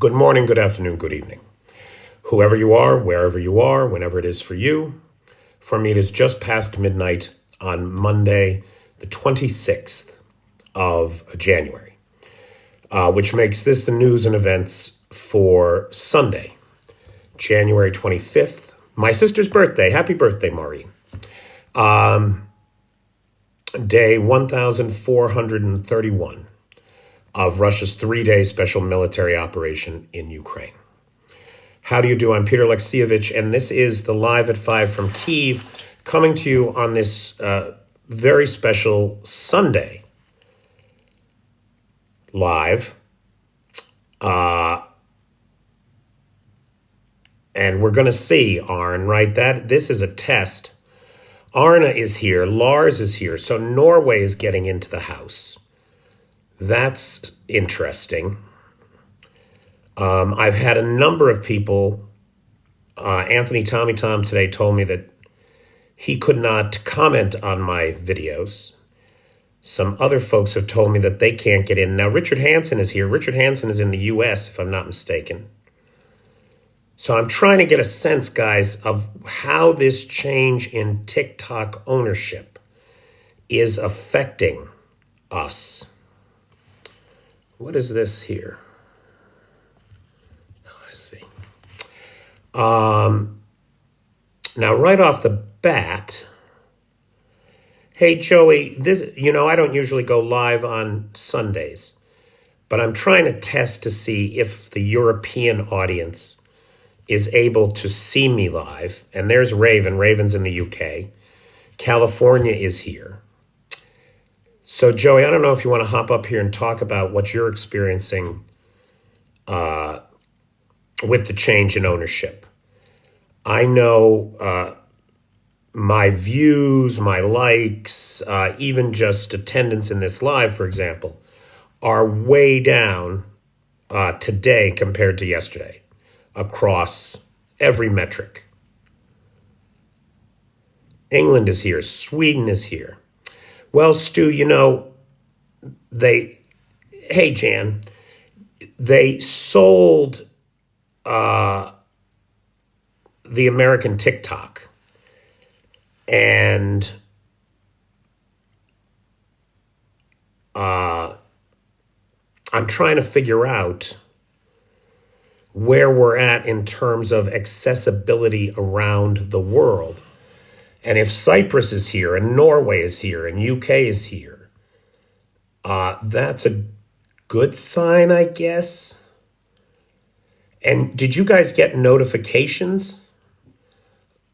Good morning, good afternoon, good evening. Whoever you are, wherever you are, whenever it is for you. For me, it is just past midnight on Monday, the 26th of January, which makes this the news and events for Sunday, January 25th. My sister's birthday. Happy birthday, Maureen. Day 1431 of Russia's three-day special military operation in Ukraine. How do you do? I'm Peter Alexievich, and this is the Live at 5 from Kyiv, coming to you on this very special Sunday live. And we're going to see, Arn, right? This is a test. Arna is here. Lars is here. So Norway is getting into the house. That's interesting. I've had a number of people, Anthony Tommy Tom today told me that he could not comment on my videos. Some other folks have told me that they can't get in. Now, Richard Hansen is here. Richard Hansen is in the U.S., if I'm not mistaken. So I'm trying to get a sense, guys, of how this change in TikTok ownership is affecting us. What is this here? Oh, I see. Now, right off the bat, hey, Joey, I don't usually go live on Sundays, but I'm trying to test to see if the European audience is able to see me live. And there's Raven. Raven's in the UK. California is here. So, Joey, I don't know if you want to hop up here and talk about what you're experiencing with the change in ownership. I know my views, my likes, even just attendance in this live, for example, are way down today compared to yesterday across every metric. England is here. Sweden is here. Well, Stu, hey, Jan, they sold the American TikTok. And I'm trying to figure out where we're at in terms of accessibility around the world. And if Cyprus is here and Norway is here and UK is here, that's a good sign, I guess. And did you guys get notifications?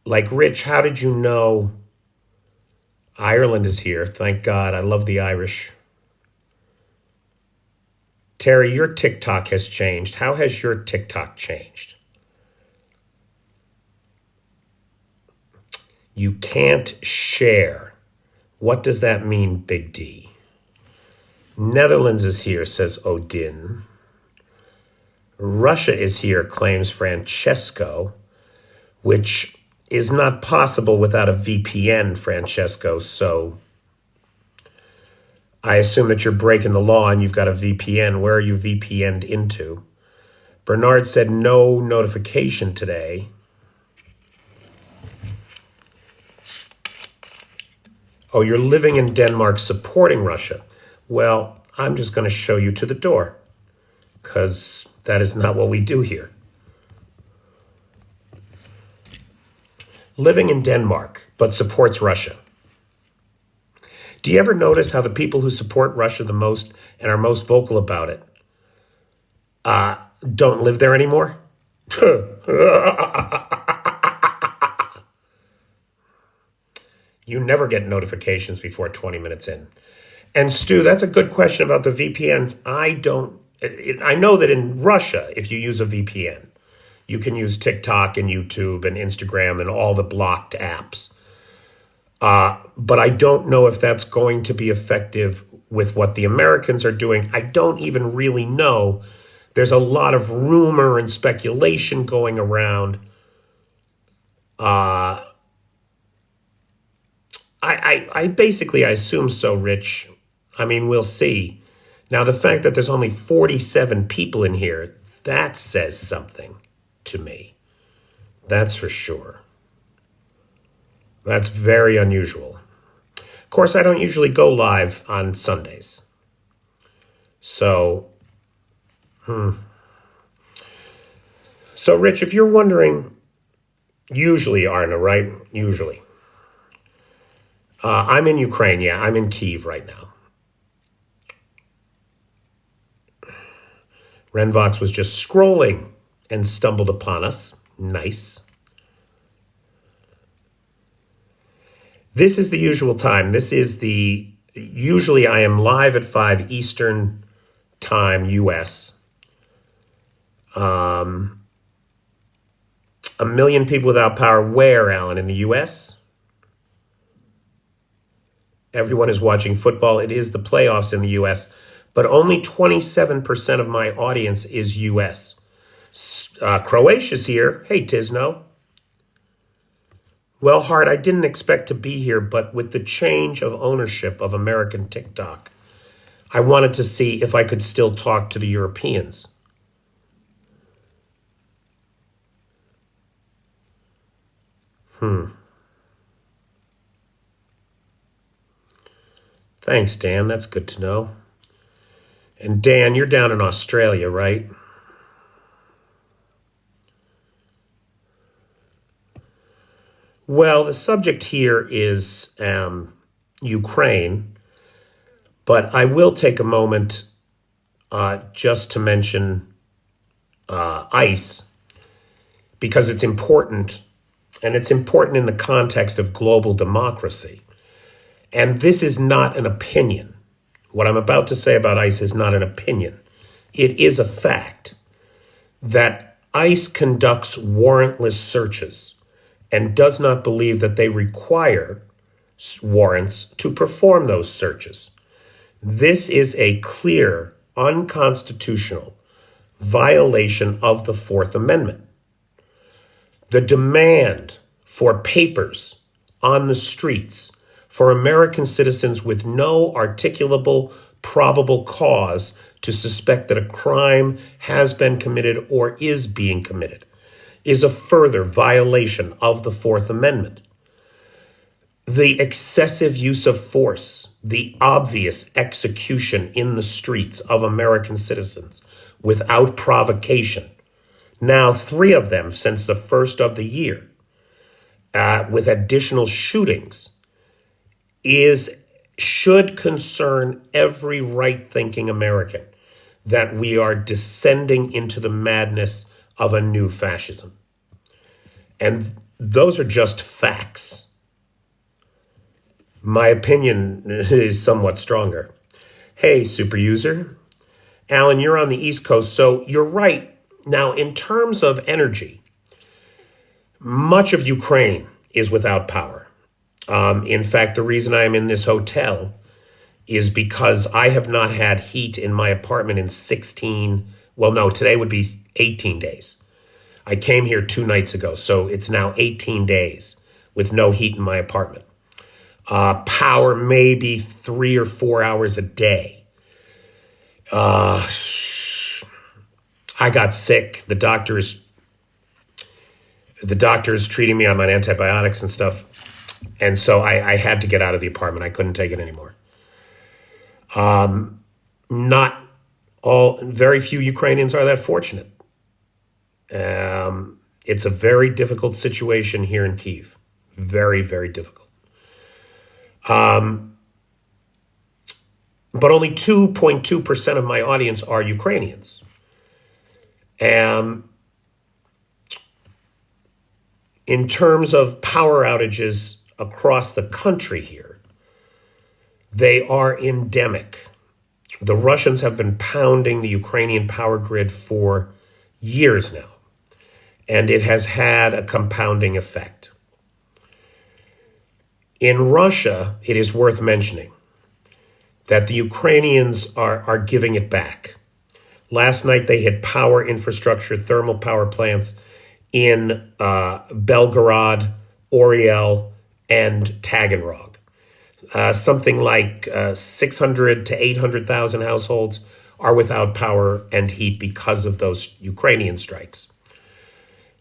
Like, Rich, how did you know Ireland is here? Thank God. I love the Irish. Terry, your TikTok has changed. How has your TikTok changed? You can't share. What does that mean, Big D? Netherlands is here, says Odin. Russia is here, claims Francesco, which is not possible without a VPN, Francesco. So I assume that you're breaking the law and you've got a VPN. Where are you VPN'd into? Bernard said no notification today. Oh, you're living in Denmark supporting Russia. Well, I'm just going to show you to the door because that is not what we do here. Living in Denmark, but supports Russia. Do you ever notice how the people who support Russia the most and are most vocal about it don't live there anymore? You never get notifications before 20 minutes in. And Stu, that's a good question about the VPNs. I know that in Russia, if you use a VPN, you can use TikTok and YouTube and Instagram and all the blocked apps. But I don't know if that's going to be effective with what the Americans are doing. I don't even really know. There's a lot of rumor and speculation going around. I basically assume so, Rich. I mean, we'll see. Now, the fact that there's only 47 people in here, That says something to me. That's for sure. That's very unusual. Of course, I don't usually go live on Sundays. So, Rich, if you're wondering, usually, Arna, right? Usually. I'm in Ukraine, yeah. I'm in Kyiv right now. Renvox was just scrolling and stumbled upon us. Nice. This is the usual time. Usually I am live at 5 Eastern time, US. A million people without power. Where, Alan? In the US? Everyone is watching football. It is the playoffs in the US, but only 27% of my audience is US. Croatia's here. Hey, Tisno. Well, Hart, I didn't expect to be here, but with the change of ownership of American TikTok, I wanted to see if I could still talk to the Europeans. Thanks, Dan. That's good to know. And Dan, you're down in Australia, right? Well, the subject here is Ukraine, but I will take a moment just to mention ICE because it's important, and it's important in the context of global democracy. And this is not an opinion. What I'm about to say about ICE is not an opinion. It is a fact that ICE conducts warrantless searches and does not believe that they require warrants to perform those searches. This is a clear, unconstitutional violation of the Fourth Amendment. The demand for papers on the streets for American citizens with no articulable probable cause to suspect that a crime has been committed or is being committed is a further violation of the Fourth Amendment. The excessive use of force, the obvious execution in the streets of American citizens without provocation, now 3 of them since the first of the year, with additional shootings, should concern every right-thinking American that we are descending into the madness of a new fascism. And those are just facts. My opinion is somewhat stronger. Hey, super user. Alan, you're on the East Coast, so you're right. Now, in terms of energy, much of Ukraine is without power. In fact, the reason I am in this hotel is because I have not had heat in my apartment in today would be 18 days. I came here 2 nights ago, so it's now 18 days with no heat in my apartment. Power maybe 3 or 4 hours a day. I got sick. The doctor is treating me. I'm on antibiotics and stuff. And so I had to get out of the apartment. I couldn't take it anymore. Very few Ukrainians are that fortunate. It's a very difficult situation here in Kyiv. Very, very difficult. But only 2.2% of my audience are Ukrainians. In terms of power outages across the country here, they are endemic. The Russians have been pounding the Ukrainian power grid for years now, and it has had a compounding effect. In Russia, it is worth mentioning that the Ukrainians are giving it back. Last night, they hit power infrastructure, thermal power plants in Belgorod, Oriel, and Taganrog. Something like 600 to 800,000 households are without power and heat because of those Ukrainian strikes.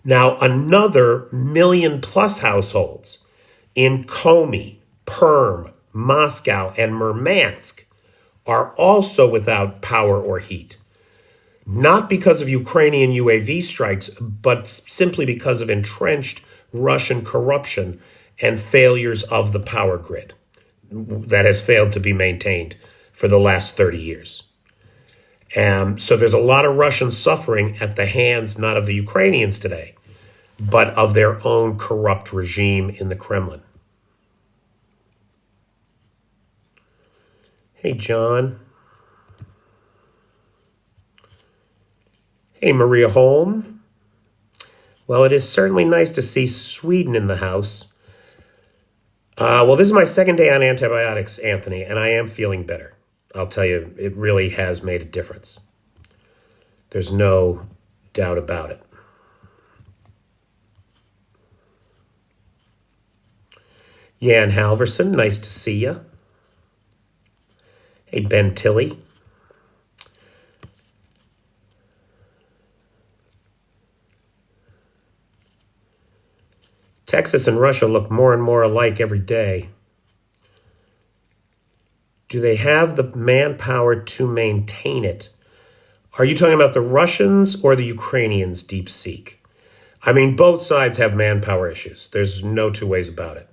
Now, another million plus households in Komi, Perm, Moscow, and Murmansk are also without power or heat. Not because of Ukrainian UAV strikes, but simply because of entrenched Russian corruption and failures of the power grid that has failed to be maintained for the last 30 years. So there's a lot of Russian suffering at the hands not of the Ukrainians today, but of their own corrupt regime in the Kremlin. Hey, John. Hey, Maria Holm. Well, it is certainly nice to see Sweden in the house. Well, this is my second day on antibiotics, Anthony, and I am feeling better. I'll tell you, it really has made a difference. There's no doubt about it. Jan Halverson, nice to see you. Hey, Ben Tilley. Texas and Russia look more and more alike every day. Do they have the manpower to maintain it? Are you talking about the Russians or the Ukrainians, Deep Seek? I mean, both sides have manpower issues. There's no two ways about it.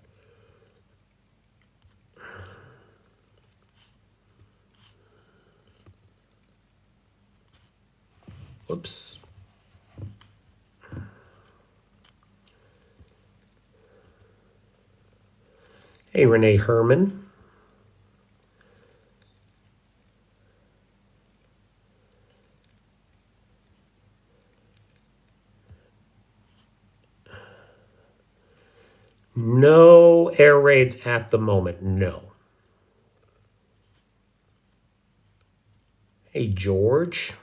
Whoops. Hey, Renee Herman. No air raids at the moment, no. Hey, George.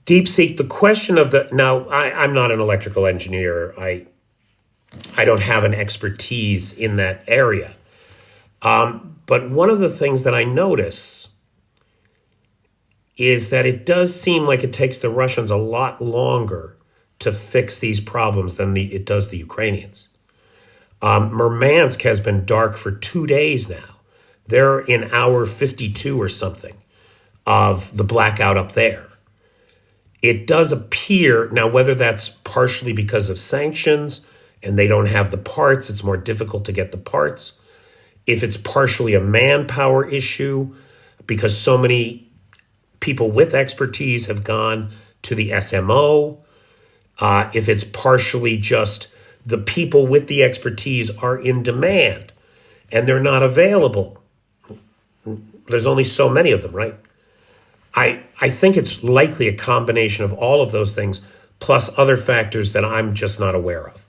DeepSeek, the question of the, now I'm not an electrical engineer. I don't have an expertise in that area. But one of the things that I notice is that it does seem like it takes the Russians a lot longer to fix these problems than it does the Ukrainians. Murmansk has been dark for 2 days now. They're in hour 52 or something of the blackout up there. It does appear, now whether that's partially because of sanctions and they don't have the parts, it's more difficult to get the parts. If it's partially a manpower issue because so many people with expertise have gone to the SMO, if it's partially just the people with the expertise are in demand and they're not available. There's only so many of them, right? I think it's likely a combination of all of those things plus other factors that I'm just not aware of.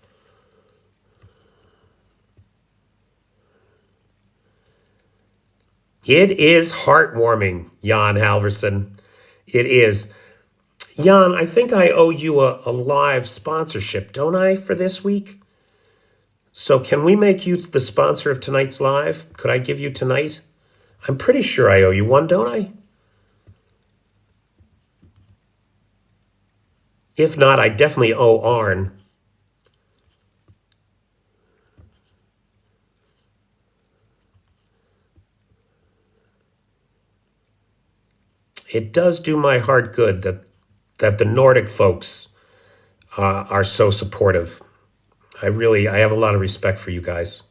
It is heartwarming, Jan Halverson. It is. Jan, I think I owe you a live sponsorship, don't I, for this week? So can we make you the sponsor of tonight's live? Could I give you tonight? I'm pretty sure I owe you one, don't I? If not, I definitely owe Arn. It does do my heart good that the Nordic folks are so supportive. I have a lot of respect for you guys.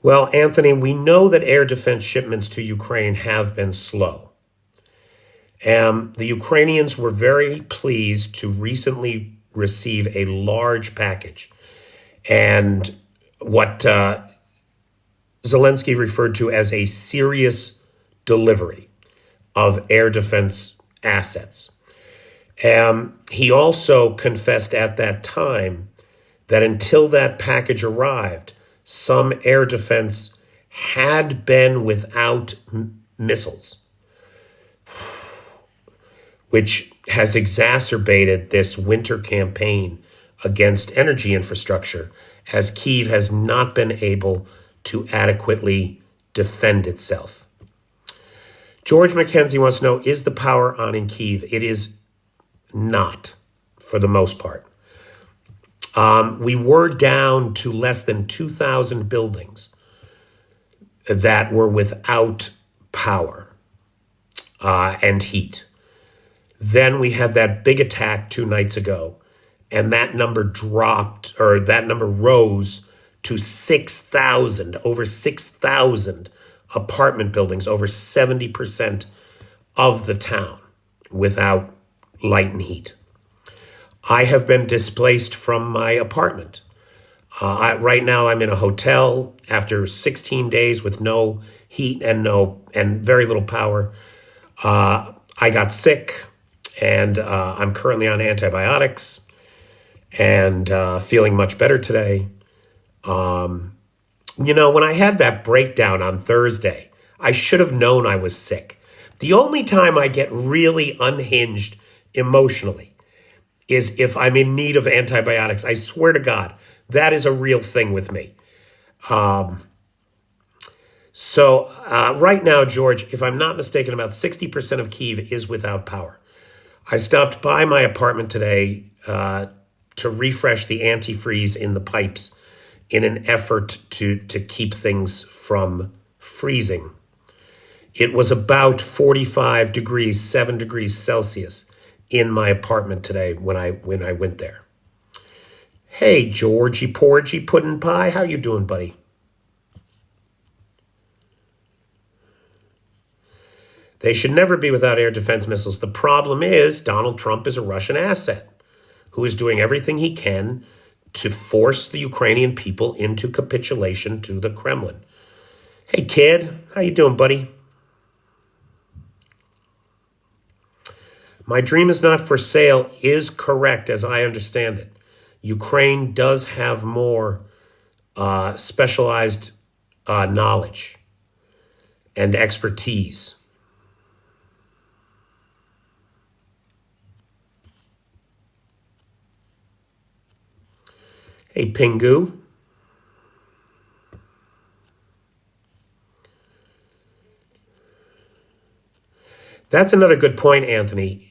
Well, Anthony, we know that air defense shipments to Ukraine have been slow. The Ukrainians were very pleased to recently receive a large package. And what Zelensky referred to as a serious delivery of air defense assets. He also confessed at that time that until that package arrived, some air defense had been without missiles, which has exacerbated this winter campaign against energy infrastructure, as Kyiv has not been able to adequately defend itself. George McKenzie wants to know, is the power on in Kyiv? It is not, for the most part. We were down to less than 2,000 buildings that were without power and heat. Then we had that big attack 2 nights ago, and that number rose to 6,000, over 6,000 apartment buildings, over 70% of the town without light and heat. I have been displaced from my apartment. Right now I'm in a hotel after 16 days with no heat and very little power. I got sick, and I'm currently on antibiotics and feeling much better today. When I had that breakdown on Thursday, I should have known I was sick. The only time I get really unhinged emotionally is if I'm in need of antibiotics. I swear to God, that is a real thing with me. So right now, George, if I'm not mistaken, about 60% of Kyiv is without power. I stopped by my apartment today to refresh the antifreeze in the pipes in an effort to keep things from freezing. It was about 45 degrees, 7 degrees Celsius in my apartment today when I went there. Hey, Georgie Porgy Puddin' Pie, how you doing, buddy? They should never be without air defense missiles. The problem is Donald Trump is a Russian asset who is doing everything he can to force the Ukrainian people into capitulation to the Kremlin. Hey, kid, how you doing, buddy? My dream is not for sale is correct, as I understand it. Ukraine does have more specialized knowledge and expertise. Hey, Pingu. That's another good point, Anthony.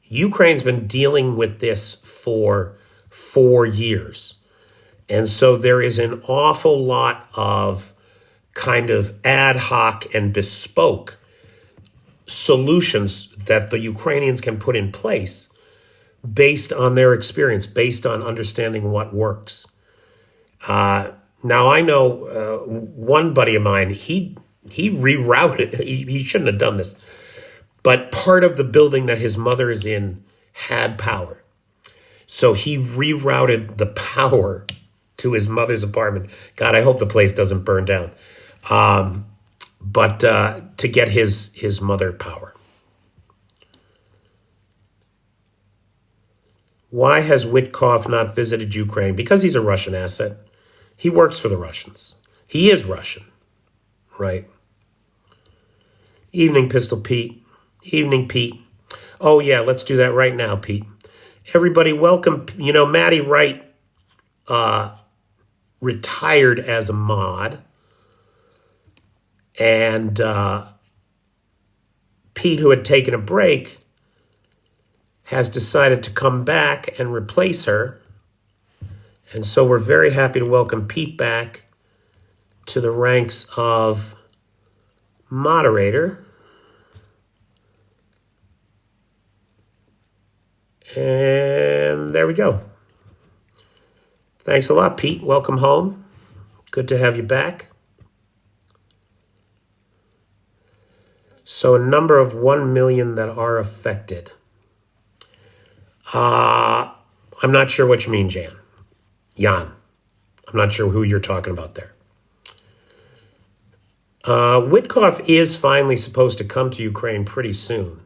Ukraine's been dealing with this for 4 years. And so there is an awful lot of kind of ad hoc and bespoke solutions that the Ukrainians can put in place based on their experience, based on understanding what works. Now, I know one buddy of mine, he rerouted, he shouldn't have done this, but part of the building that his mother is in had power. So he rerouted the power to his mother's apartment. God, I hope the place doesn't burn down. But to get his mother power. Why has Witkoff not visited Ukraine? Because he's a Russian asset. He works for the Russians. He is Russian, right? Evening, Pistol Pete. Evening, Pete. Oh, yeah, let's do that right now, Pete. Everybody, welcome. You know, Maddie Wright retired as a mod. And Pete, who had taken a break, has decided to come back and replace her. And so we're very happy to welcome Pete back to the ranks of moderator. And there we go. Thanks a lot, Pete. Welcome home. Good to have you back. So a number of 1 million that are affected. I'm not sure what you mean, Jan. I'm not sure who you're talking about there. Witkoff is finally supposed to come to Ukraine pretty soon.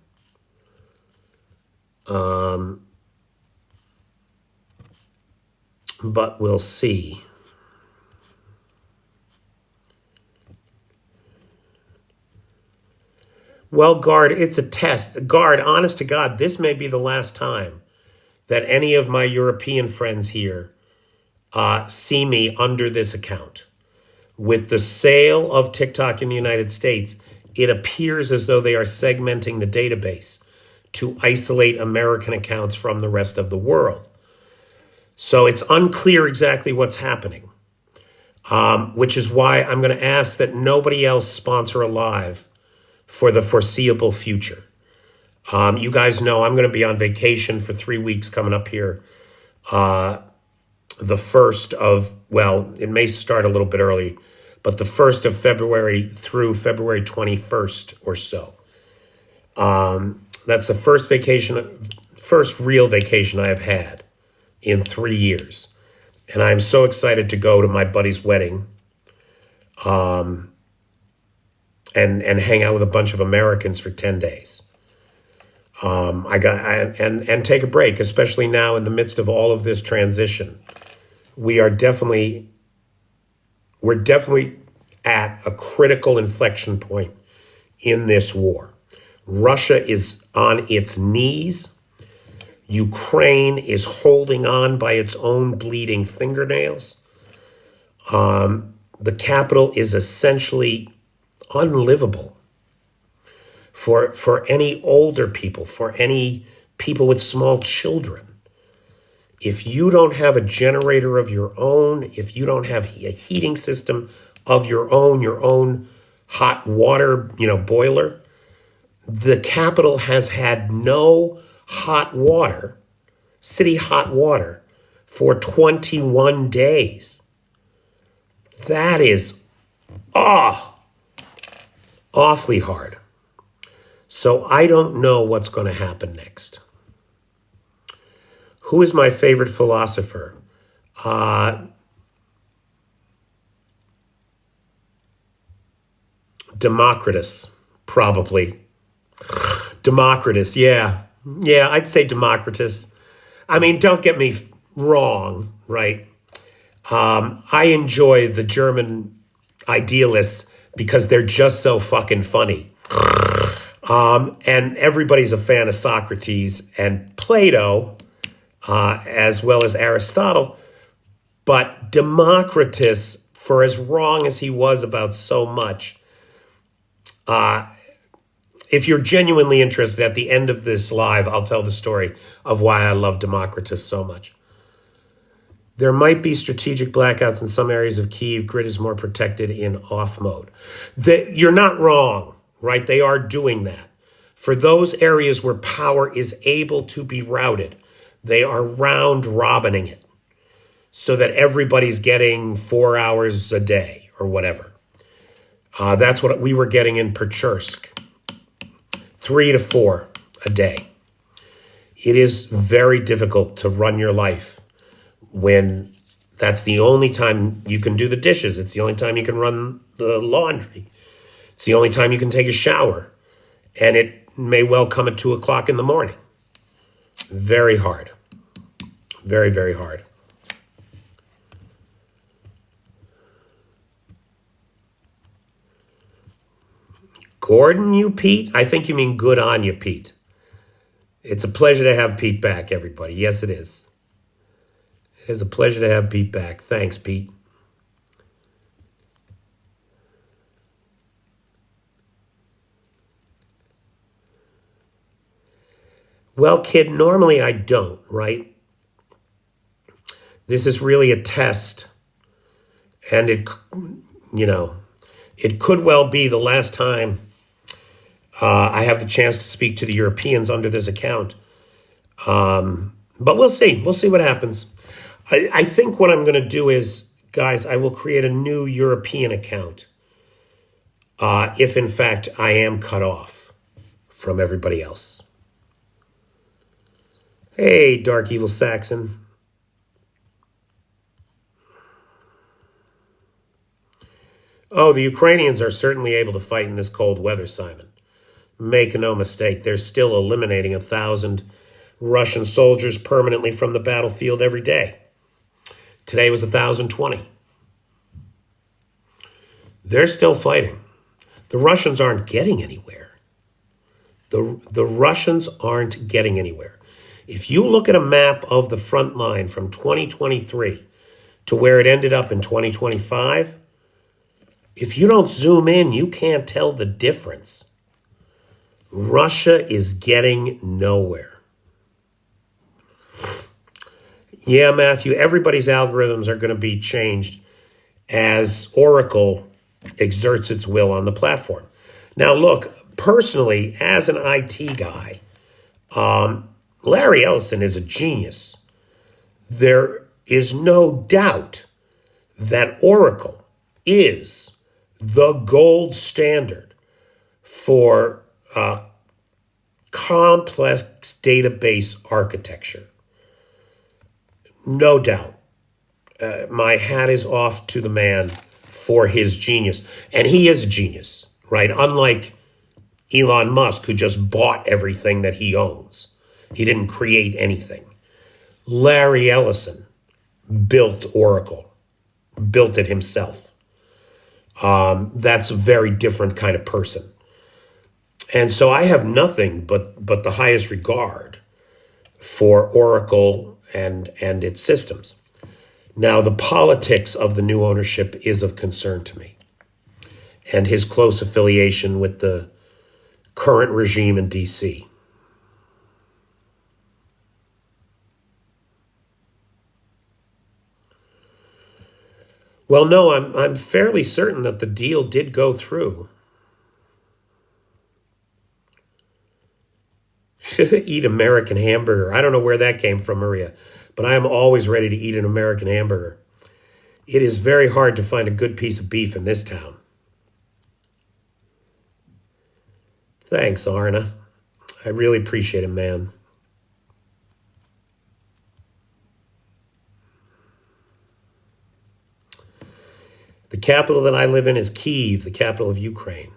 But we'll see. Well, Guard, it's a test. Guard, honest to God, this may be the last time that any of my European friends here see me under this account. With the sale of TikTok in the United States, it appears as though they are segmenting the database to isolate American accounts from the rest of the world. So it's unclear exactly what's happening, which is why I'm going to ask that nobody else sponsor a live for the foreseeable future. You guys know I'm going to be on vacation for 3 weeks coming up here. The first of, well, it may start a little bit early, but the 1st of February through February 21st or so. That's the first real vacation I have had in 3 years. And I'm so excited to go to my buddy's wedding and hang out with a bunch of Americans for 10 days. And take a break, especially now in the midst of all of this transition. We're definitely at a critical inflection point in this war. Russia is on its knees. Ukraine is holding on by its own bleeding fingernails. The capital is essentially unlivable for any older people, for any people with small children. If you don't have a generator of your own, if you don't have a heating system of your own hot water, boiler, the capital has had no hot water, city hot water, for 21 days. That is, awfully hard. So I don't know what's going to happen next. Who is my favorite philosopher? Democritus, probably. Democritus, yeah. Yeah, I'd say Democritus. I mean, don't get me wrong, right? I enjoy the German idealists because they're just so fucking funny. And everybody's a fan of Socrates and Plato, as well as Aristotle. But Democritus, for as wrong as he was about so much, if you're genuinely interested, at the end of this live, I'll tell the story of why I love Democritus so much. There might be strategic blackouts in some areas of Kyiv. Grid is more protected in off mode. You're not wrong, right? They are doing that. For those areas where power is able to be routed, they are round robining it so that everybody's getting 4 hours a day or whatever. That's what we were getting in Perchersk, 3 to 4 a day. It is very difficult to run your life when that's the only time you can do the dishes. It's the only time you can run the laundry. It's the only time you can take a shower. And it may well come at 2 o'clock in the morning. Very hard. Very, very hard. Gordon, you, Pete? I think you mean good on you, Pete. It's a pleasure to have Pete back, everybody. Yes, it is. It is a pleasure to have Pete back. Thanks, Pete. Well, kid, normally I don't, right? This is really a test. And it could well be the last time I have the chance to speak to the Europeans under this account. But we'll see. We'll see what happens. I think what I'm going to do is, guys, I will create a new European account if, in fact, I am cut off from everybody else. Hey, Dark Evil Saxon. Oh, the Ukrainians are certainly able to fight in this cold weather, Simon. Make no mistake, they're still eliminating 1,000 Russian soldiers permanently from the battlefield every day. Today was 1,020. They're still fighting. The Russians aren't getting anywhere. The Russians aren't getting anywhere. If you look at a map of the front line from 2023 to where it ended up in 2025, If you don't zoom in, you can't tell the difference. Russia is getting nowhere. Yeah, Matthew, everybody's algorithms are going to be changed as Oracle exerts its will on the platform. Now, look, personally, as an IT guy, Larry Ellison is a genius. There is no doubt that Oracle is the gold standard for complex database architecture. No doubt. My hat is off to the man for his genius. And he is a genius, right? Unlike Elon Musk, who just bought everything that he owns. He didn't create anything. Larry Ellison built Oracle, built it himself. That's a very different kind of person. And so I have nothing but the highest regard for Oracle and its systems. Now, the politics of the new ownership is of concern to me, and his close affiliation with the current regime in D.C. Well, no, I'm fairly certain that the deal did go through. Eat American hamburger. I don't know where that came from, Maria, but I am always ready to eat an American hamburger. It is very hard to find a good piece of beef in this town. Thanks, Arna. I really appreciate it, man. The capital that I live in is Kyiv, the capital of Ukraine.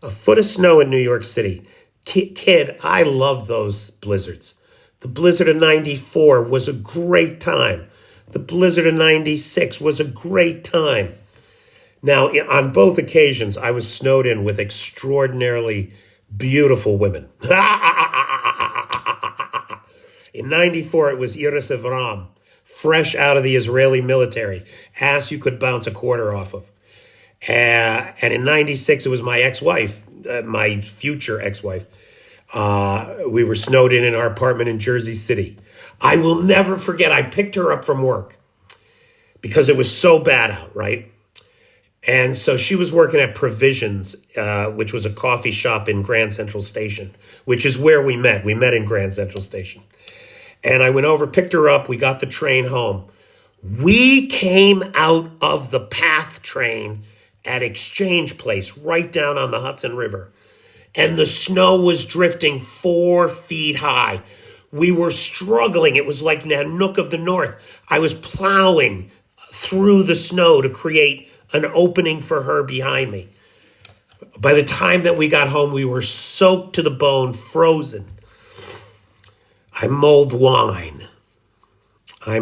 A foot of snow in New York City. Kid, I love those blizzards. The blizzard of 94 was a great time. The blizzard of 96 was a great time. Now, on both occasions, I was snowed in with extraordinarily beautiful women. In 94, it was Iris Avram, fresh out of the Israeli military, ass you could bounce a quarter off of. And in 96, it was my ex-wife, my future ex-wife. We were snowed in our apartment in Jersey City. I will never forget, I picked her up from work because it was so bad out, right? And so she was working at Provisions, which was a coffee shop in Grand Central Station, which is where we met. We met in Grand Central Station. And I went over, picked her up. We got the train home. We came out of the PATH train at Exchange Place, right down on the Hudson River. And the snow was drifting 4 feet high. We were struggling. It was like Nanook of the North. I was plowing through the snow to create an opening for her behind me. By the time that we got home, we were soaked to the bone, frozen. I mulled wine. And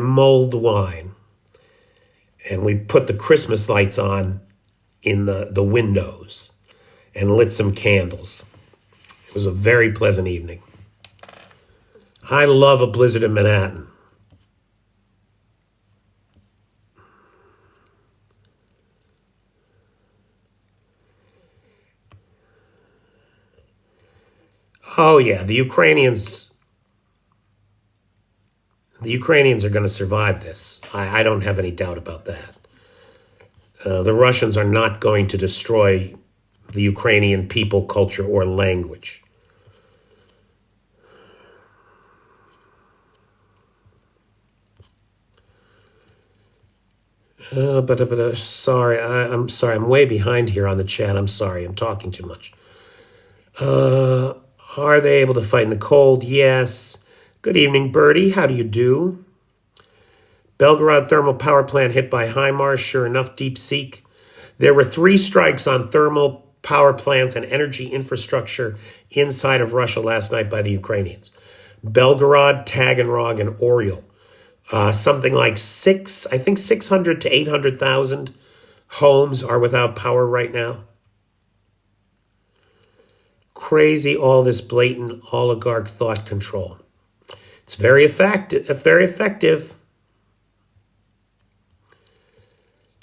we put the Christmas lights on in the windows and lit some candles. It was a very pleasant evening. I love a blizzard in Manhattan. Oh yeah, the Ukrainians are going to survive this. I don't have any doubt about that. The Russians are not going to destroy the Ukrainian people, culture, or language. Sorry, I'm sorry. I'm way behind here on the chat. I'm sorry. I'm talking too much. Are they able to fight in the cold? Yes. Good evening, Bertie. How do you do? Belgorod thermal power plant hit by HIMARS. Sure enough, DeepSeek. There were 3 strikes on thermal power plants and energy infrastructure inside of Russia last night by the Ukrainians. Belgorod, Taganrog, and Oriel. Something like 600 to 800,000 homes are without power right now. Crazy, all this blatant oligarch thought control. It's very effective.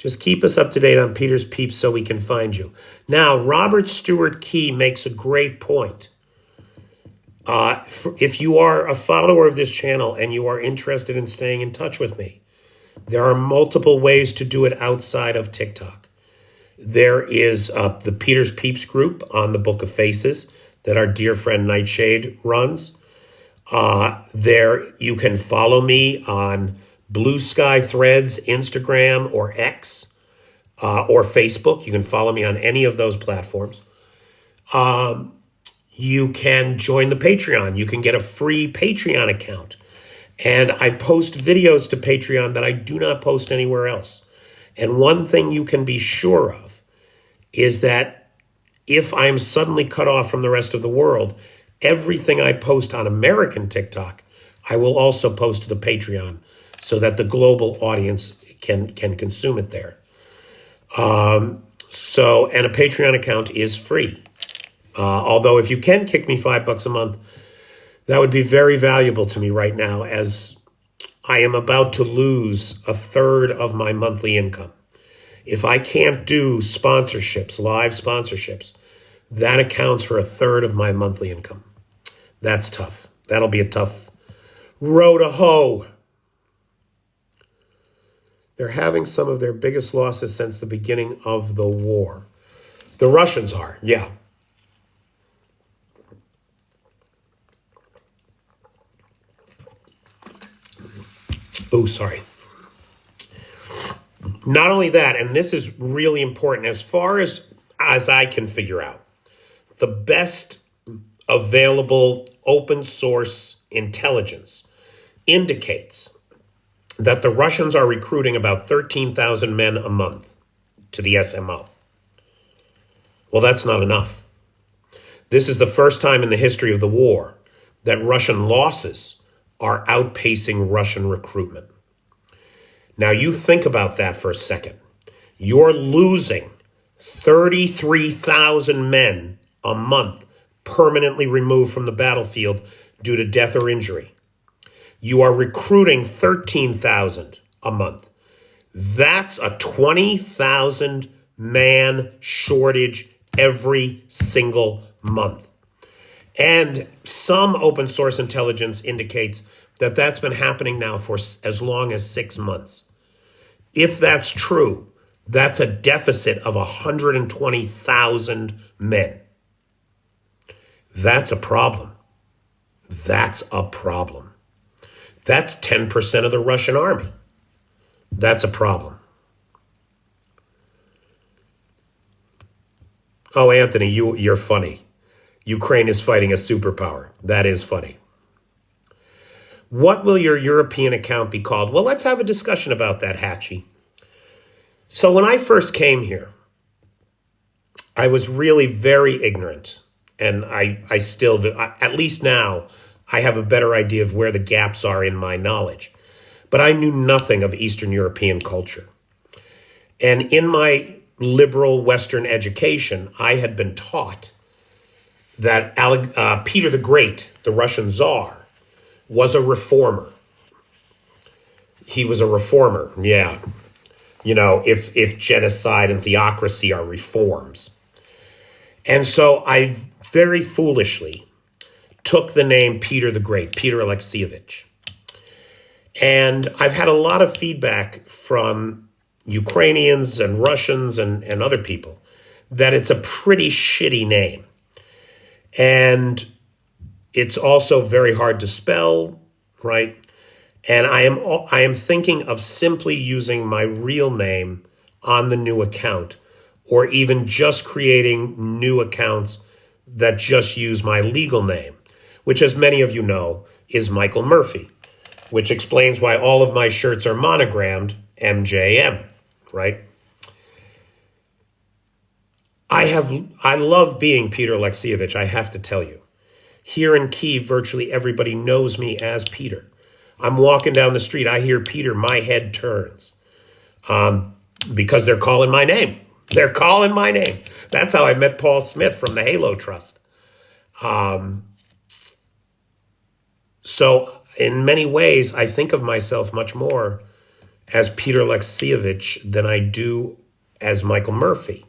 Just keep us up to date on Peter's Peeps so we can find you. Now, Robert Stewart Key makes a great point. If you are a follower of this channel and you are interested in staying in touch with me, there are multiple ways to do it outside of TikTok. There is the Peter's Peeps group on the Book of Faces that our dear friend Nightshade runs. There you can follow me on Blue Sky Threads, Instagram, or X, or Facebook. You can follow me on any of those platforms. You can join the Patreon. You can get a free Patreon account. And I post videos to Patreon that I do not post anywhere else. And one thing you can be sure of is that if I'm suddenly cut off from the rest of the world, everything I post on American TikTok, I will also post to the Patreon so that the global audience can consume it there. And a Patreon account is free. Although if you can kick me $5 a month, that would be very valuable to me right now, as I am about to lose a third of my monthly income. If I can't do sponsorships, live sponsorships, that accounts for a third of my monthly income. That's tough. That'll be a tough row to hoe. They're having some of their biggest losses since the beginning of the war. The Russians are, yeah. Oh, sorry. Not only that, and this is really important, as far as I can figure out, the best available open source intelligence indicates that the Russians are recruiting about 13,000 men a month to the SMO. Well, that's not enough. This is the first time in the history of the war that Russian losses are outpacing Russian recruitment. Now, you think about that for a second. You're losing 33,000 men a month permanently removed from the battlefield due to death or injury. You are recruiting 13,000 a month. That's a 20,000 man shortage every single month. And some open source intelligence indicates that that's been happening now for as long as 6 months. If that's true, that's a deficit of 120,000 men. That's a problem. That's a problem. That's 10% of the Russian army. That's a problem. Oh, Anthony, you're funny. Ukraine is fighting a superpower. That is funny. What will your European account be called? Well, let's have a discussion about that, Hatchie. So when I first came here, I was really very ignorant. And I still do. At least now, I have a better idea of where the gaps are in my knowledge. But I knew nothing of Eastern European culture. And in my liberal Western education, I had been taught that Peter the Great, the Russian Tsar, was a reformer. He was a reformer, yeah. You know, if genocide and theocracy are reforms. And so I very foolishly took the name Peter the Great, Peter Alexeyevich. And I've had a lot of feedback from Ukrainians and Russians and other people that it's a pretty shitty name. And it's also very hard to spell, right? And I am thinking of simply using my real name on the new account, or even just creating new accounts that just use my legal name, which, as many of you know, is Michael Murphy, which explains why all of my shirts are monogrammed MJM, right? I love being Peter Alexeyevich, I have to tell you. Here in Kyiv, virtually everybody knows me as Peter. I'm walking down the street, I hear Peter, my head turns. Because they're calling my name. They're calling my name. That's how I met Paul Smith from the Halo Trust. So in many ways, I think of myself much more as Peter Alexievich than I do as Michael Murphy.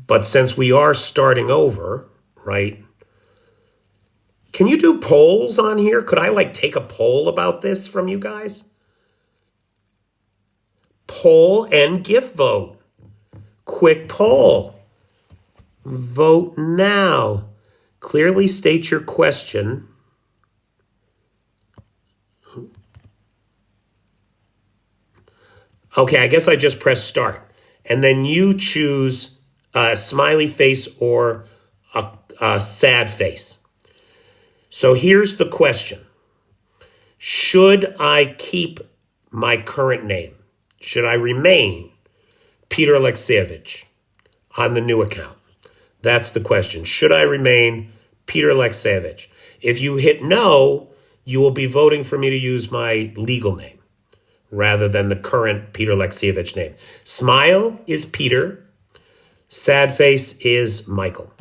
But since we are starting over, right? Can you do polls on here? Could I like take a poll about this from you guys? Poll and gift vote. Quick poll. Vote now. Clearly state your question. Okay, I guess I just press start. And then you choose a smiley face or a sad face. So here's the question. Should I keep my current name? Should I remain Peter Alexievich on the new account? That's the question. Should I remain Peter Alexievich? If you hit no, you will be voting for me to use my legal name rather than the current Peter Alexievich name. Smile is Peter. Sad face is Michael.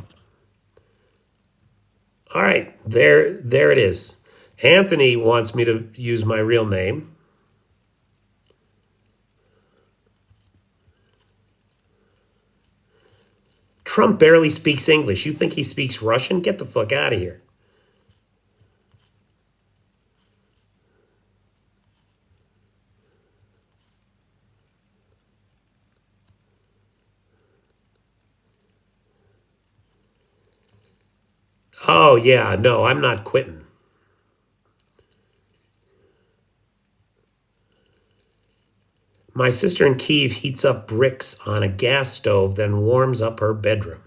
All right, there it is. Anthony wants me to use my real name. Trump barely speaks English. You think he speaks Russian? Get the fuck out of here. Oh, yeah, no, I'm not quitting. My sister in Kyiv heats up bricks on a gas stove, then warms up her bedroom.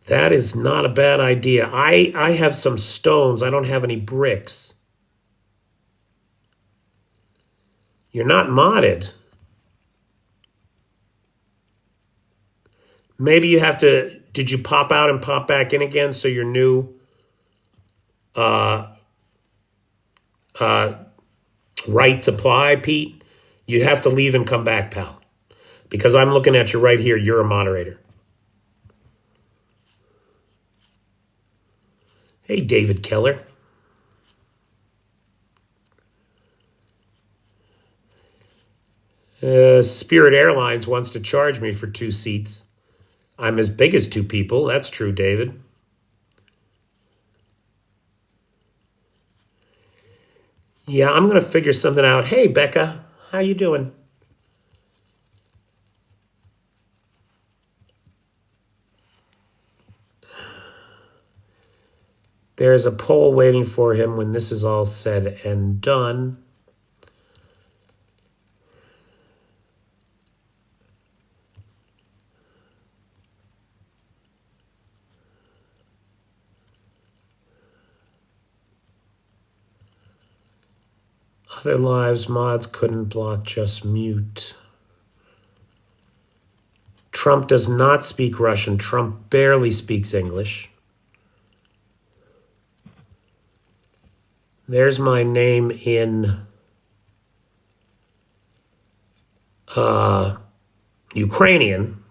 That is not a bad idea. I have some stones. I don't have any bricks. You're not modded. Maybe you have to, did you pop out and pop back in again so your new rights apply, Pete? You have to leave and come back, pal. Because I'm looking at you right here. You're a moderator. Hey, David Keller. Spirit Airlines wants to charge me for 2 seats. I'm as big as 2 people. That's true, David. Yeah, I'm going to figure something out. Hey, Becca, how you doing? There's a poll waiting for him when this is all said and done. Other lives, mods couldn't block, just mute. Trump does not speak Russian. Trump barely speaks English. There's my name in Ukrainian.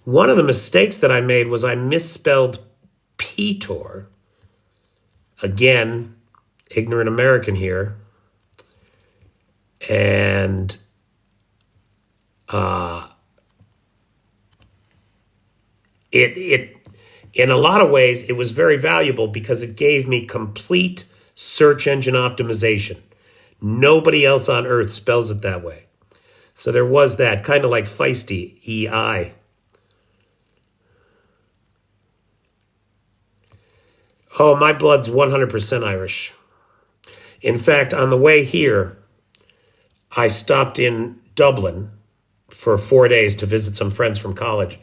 One of the mistakes that I made was I misspelled Petor. Again, ignorant American here. And it in a lot of ways, it was very valuable because it gave me complete search engine optimization. Nobody else on earth spells it that way. So there was that, kind of like feisty, EI. Oh, my blood's 100% Irish. In fact, on the way here, I stopped in Dublin for 4 days to visit some friends from college.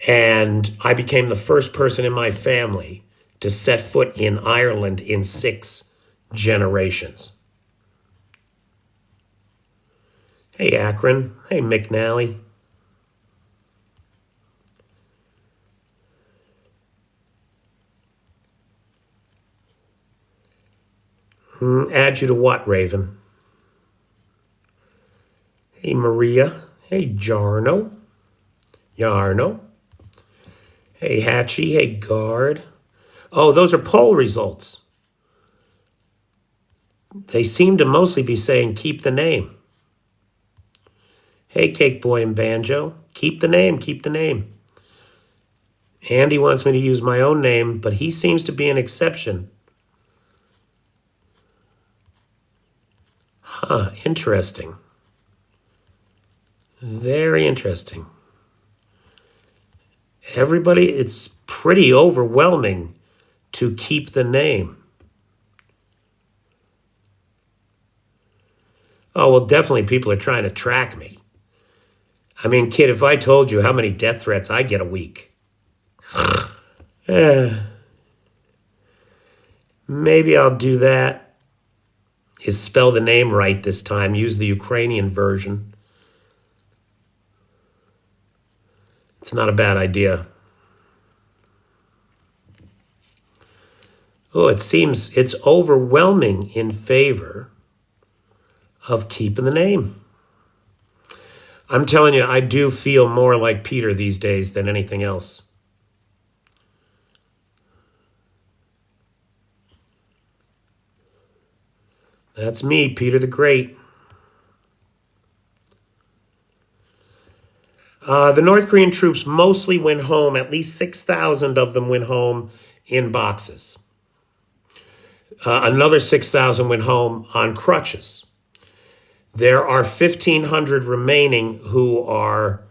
And I became the first person in my family to set foot in Ireland in 6 generations. Hey, Akron. Hey, McNally. Add you to what, Raven? Hey, Maria. Hey, Jarno. Yarno. Hey, Hatchie. Hey, Guard. Oh, those are poll results. They seem to mostly be saying keep the name. Hey, Cake Boy and Banjo, keep the name, keep the name. Andy wants me to use my own name, but he seems to be an exception. Huh, interesting. Very interesting. Everybody, it's pretty overwhelming to keep the name. Oh, well, definitely people are trying to track me. I mean, kid, if I told you how many death threats I get a week, maybe I'll do that. Is spell the name right this time. Use the Ukrainian version. It's not a bad idea. Oh, it seems it's overwhelming in favor of keeping the name. I'm telling you, I do feel more like Peter these days than anything else. That's me, Peter the Great. The North Korean troops mostly went home. At least 6,000 of them went home in boxes. Another 6,000 went home on crutches. There are 1,500 remaining who are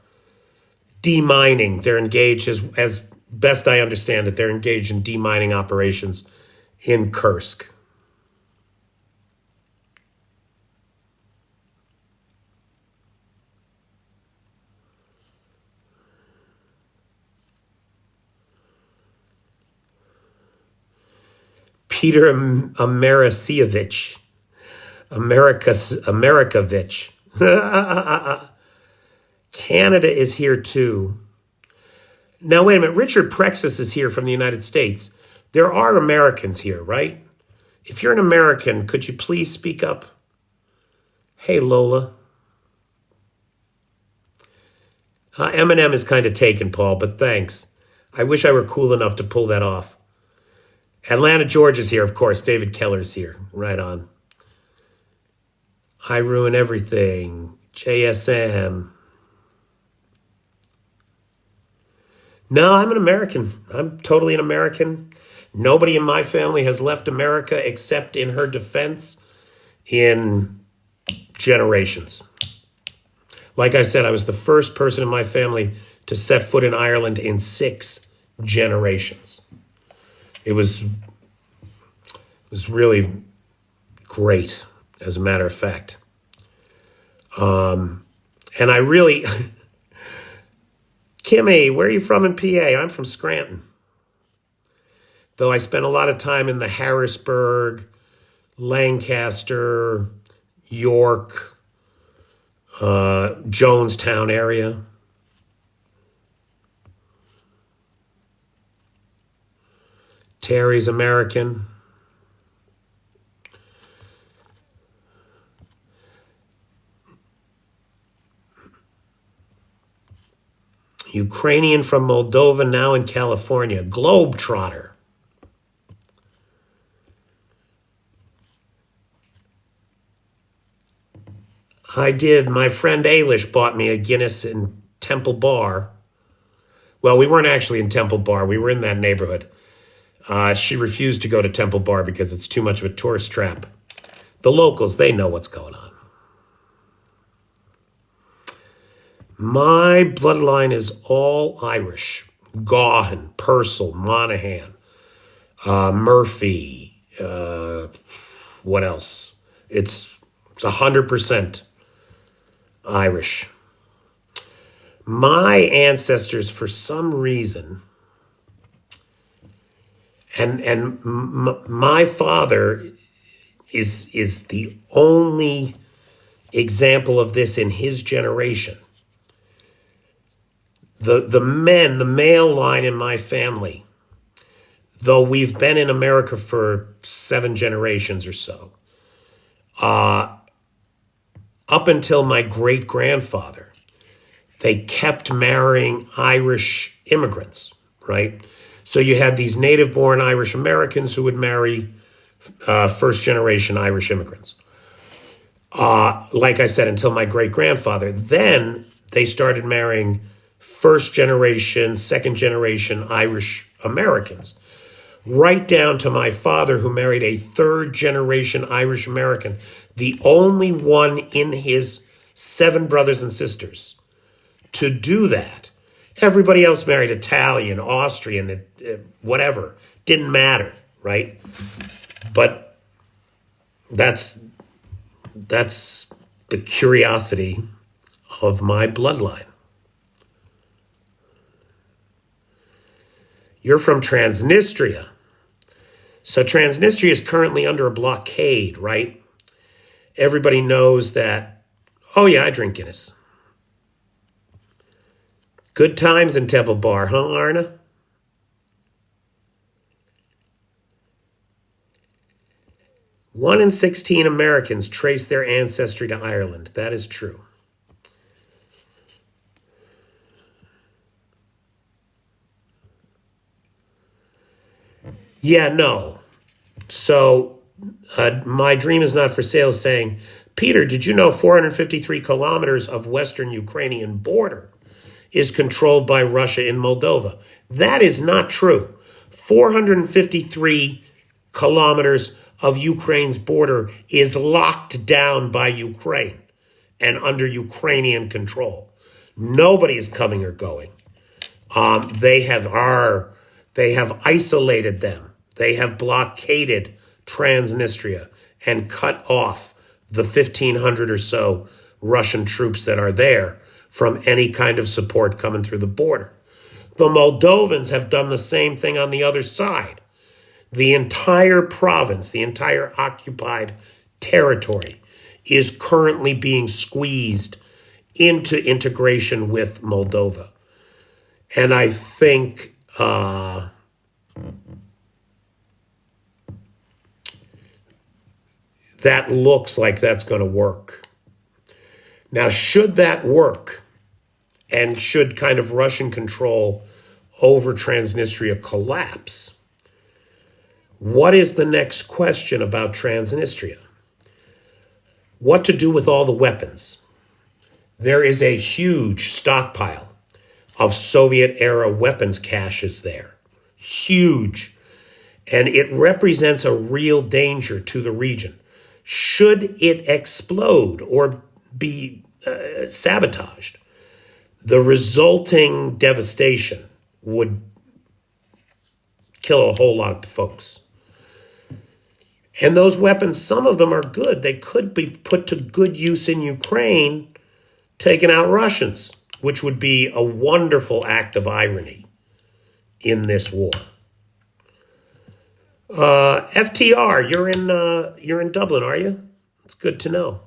demining. They're engaged, as best I understand it, they're engaged in demining operations in Kursk. Peter Amerisievich. Americavich. Canada is here too. Now, wait a minute. Richard Prexis is here from the United States. There are Americans here, right? If you're an American, could you please speak up? Hey, Lola. Eminem is kind of taken, Paul, but thanks. I wish I were cool enough to pull that off. Atlanta, Georgia's here, of course. David Keller's here. Right on. I ruin everything. JSM. No, I'm an American. I'm totally an American. Nobody in my family has left America except in her defense in generations. Like I said, I was the first person in my family to set foot in Ireland in 6 generations. It was really great, as a matter of fact. And I really, Kimmy, where are you from in PA? I'm from Scranton. Though I spent a lot of time in the Harrisburg, Lancaster, York, Jonestown area. Terry's American. Ukrainian from Moldova, now in California. Globetrotter. I did. My friend Ailish bought me a Guinness in Temple Bar. Well, we weren't actually in Temple Bar. We were in that neighborhood. She refused to go to Temple Bar because it's too much of a tourist trap. The locals, they know what's going on. My bloodline is all Irish. Gaughan, Purcell, Monaghan, Murphy, what else? It's 100% Irish. My ancestors, for some reason, and my father is the only example of this in his generation. The male line in my family, though we've been in America for 7 generations or so, up until my great-grandfather, they kept marrying Irish immigrants, right? So you had these native-born Irish Americans who would marry first-generation Irish immigrants. Like I said, until my great-grandfather. Then they started marrying first generation, second generation Irish Americans, right down to my father, who married a third generation Irish American, the only one in his 7 brothers and sisters to do that. Everybody else married Italian, Austrian, whatever. Didn't matter, right? But that's the curiosity of my bloodline. You're from Transnistria. So Transnistria is currently under a blockade, right? Everybody knows that, oh yeah, I drink Guinness. Good times in Temple Bar, huh, Arna? One in 16 Americans trace their ancestry to Ireland. That is true. Yeah, no. So my dream is not for sale saying, Peter, did you know 453 kilometers of Western Ukrainian border is controlled by Russia in Moldova? That is not true. 453 kilometers of Ukraine's border is locked down by Ukraine and under Ukrainian control. Nobody is coming or going. They have isolated them. They have blockaded Transnistria and cut off the 1,500 or so Russian troops that are there from any kind of support coming through the border. The Moldovans have done the same thing on the other side. The entire province, the entire occupied territory is currently being squeezed into integration with Moldova. And I think that looks like that's going to work. Now, should that work, and should kind of Russian control over Transnistria collapse, what is the next question about Transnistria? What to do with all the weapons? There is a huge stockpile of Soviet-era weapons caches there. Huge. And it represents a real danger to the region. Should it explode or be sabotaged, the resulting devastation would kill a whole lot of folks. And those weapons, some of them are good. They could be put to good use in Ukraine, taking out Russians, which would be a wonderful act of irony in this war. FTR, you're in Dublin, are you? It's good to know.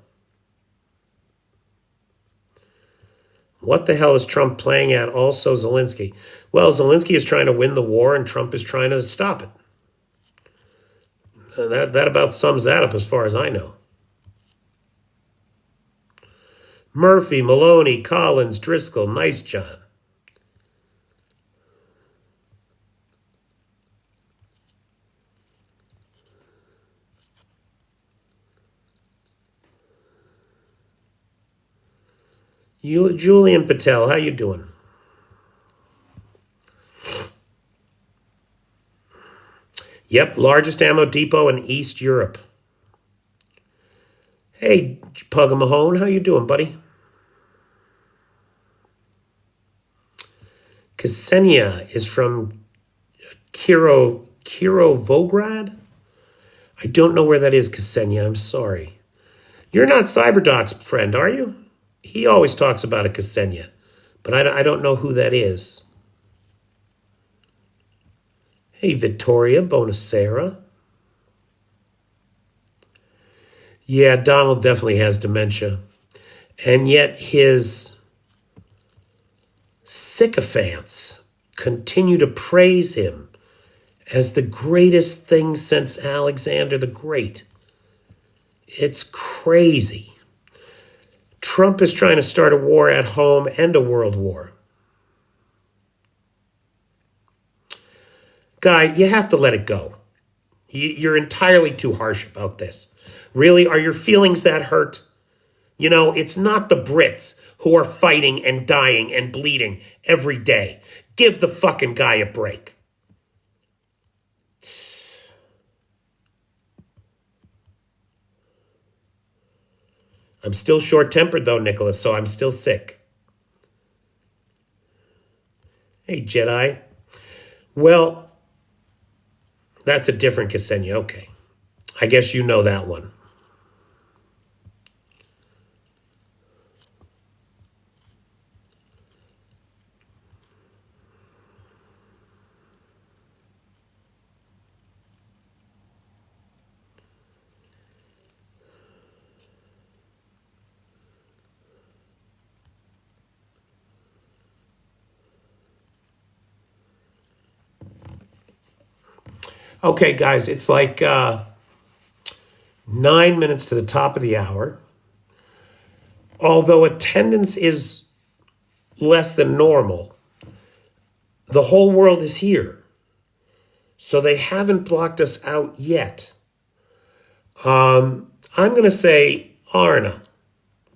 What the hell is Trump playing at? Also Zelensky. Well, Zelensky is trying to win the war and Trump is trying to stop it. That about sums that up as far as I know. Murphy, Maloney, Collins, Driscoll, nice John. Julian Patel, how you doing? Yep, largest ammo depot in East Europe. Hey, Pugga Mahone, how you doing, buddy? Ksenia is from Kirovograd? I don't know where that is, Ksenia. I'm sorry. You're not Cyberdoc's friend, are you? He always talks about a Ksenia, but I don't know who that is. Hey, Victoria Bonacera. Yeah, Donald definitely has dementia. And yet his sycophants continue to praise him as the greatest thing since Alexander the Great. It's crazy. Trump is trying to start a war at home and a world war. Guy, you have to let it go. You're entirely too harsh about this. Really, are your feelings that hurt? You know, it's not the Brits who are fighting and dying and bleeding every day. Give the fucking guy a break. I'm still short-tempered though, Nicholas, so I'm still sick. Hey, Jedi. Well, that's a different Ksenia. Okay. I guess you know that one. Okay, guys, it's like 9 minutes to the top of the hour. Although attendance is less than normal, the whole world is here. So they haven't blocked us out yet. I'm going to say, Arna,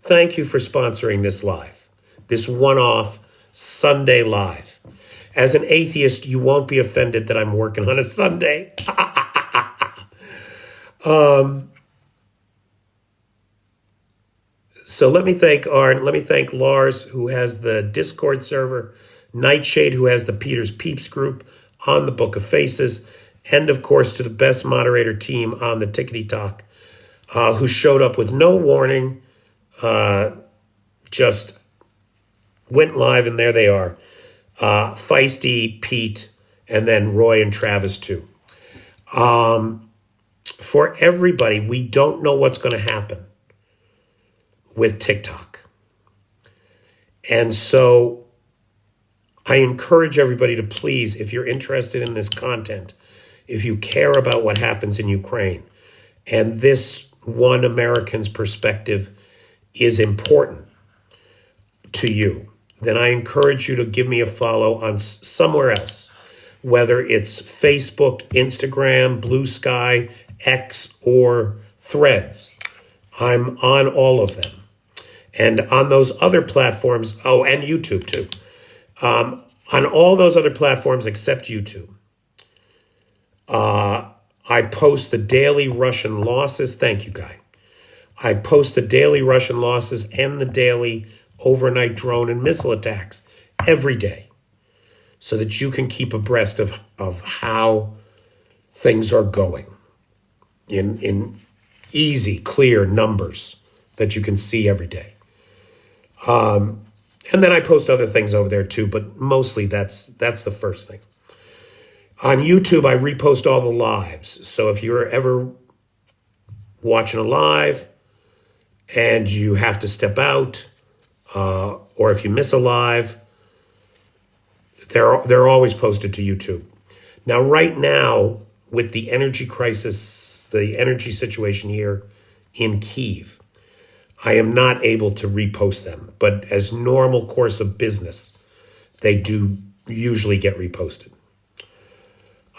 thank you for sponsoring this live, this one-off Sunday live. As an atheist, you won't be offended that I'm working on a Sunday. So let me thank Arn. Let me thank Lars, who has the Discord server, Nightshade, who has the Peter's Peeps group on the Book of Faces, and of course to the best moderator team on the Tickety Talk, who showed up with no warning, just went live, and there they are. Feisty, Pete, and then Roy and Travis too. For everybody, we don't know what's going to happen with TikTok. And so I encourage everybody to please, if you're interested in this content, if you care about what happens in Ukraine, and this one American's perspective is important to you, then I encourage you to give me a follow on somewhere else, whether it's Facebook, Instagram, Blue Sky, X, or Threads. I'm on all of them. And on those other platforms, oh, and YouTube too. On all those other platforms except YouTube, I post the daily Russian losses. Thank you, Guy. I post the daily Russian losses and the daily overnight drone and missile attacks every day so that you can keep abreast of how things are going in easy, clear numbers that you can see every day. And then I post other things over there too, but mostly that's the first thing. On YouTube, I repost all the lives. So if you're ever watching a live and you have to step out, or if you miss a live, they're always posted to YouTube. Now, right now, with the energy crisis, the energy situation here in Kyiv, I am not able to repost them, but as normal course of business, they do usually get reposted.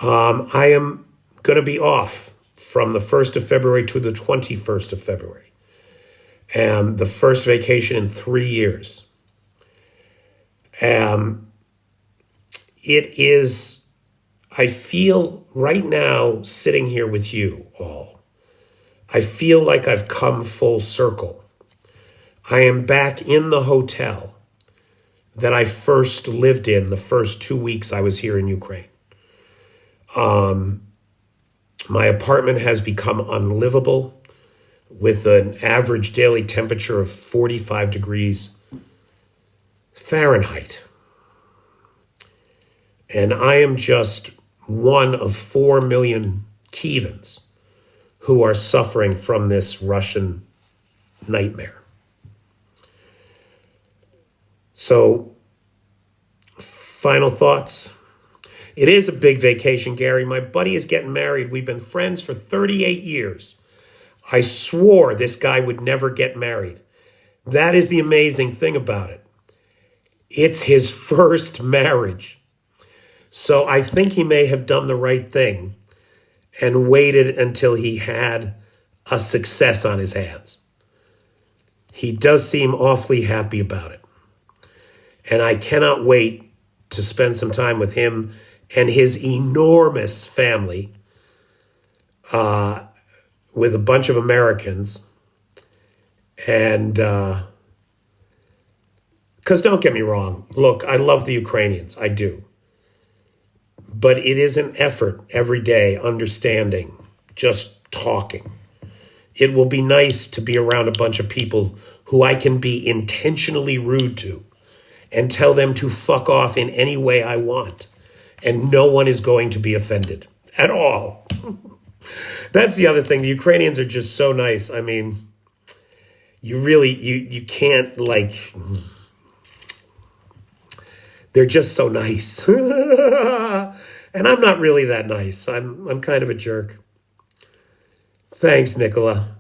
I am going to be off from the 1st of February to the 21st of February, and the first vacation in 3 years. It is, I feel right now sitting here with you all, I feel like I've come full circle. I am back in the hotel that I first lived in the first 2 weeks I was here in Ukraine. My apartment has become unlivable with an average daily temperature of 45 degrees Fahrenheit. And I am just one of 4 million Kyivans who are suffering from this Russian nightmare. So, final thoughts. It is a big vacation, Gary. My buddy is getting married. We've been friends for 38 years. I swore this guy would never get married. That is the amazing thing about it. It's his first marriage. So I think he may have done the right thing and waited until he had a success on his hands. He does seem awfully happy about it. And I cannot wait to spend some time with him and his enormous family with a bunch of Americans. And because don't get me wrong, look, I love the Ukrainians, I do. But it is an effort every day, understanding, just talking. It will be nice to be around a bunch of people who I can be intentionally rude to and tell them to fuck off in any way I want. And no one is going to be offended at all. That's the other thing. The Ukrainians are just so nice. I mean, you can't like, they're just so nice. And I'm not really that nice. I'm kind of a jerk. Thanks, Nicola.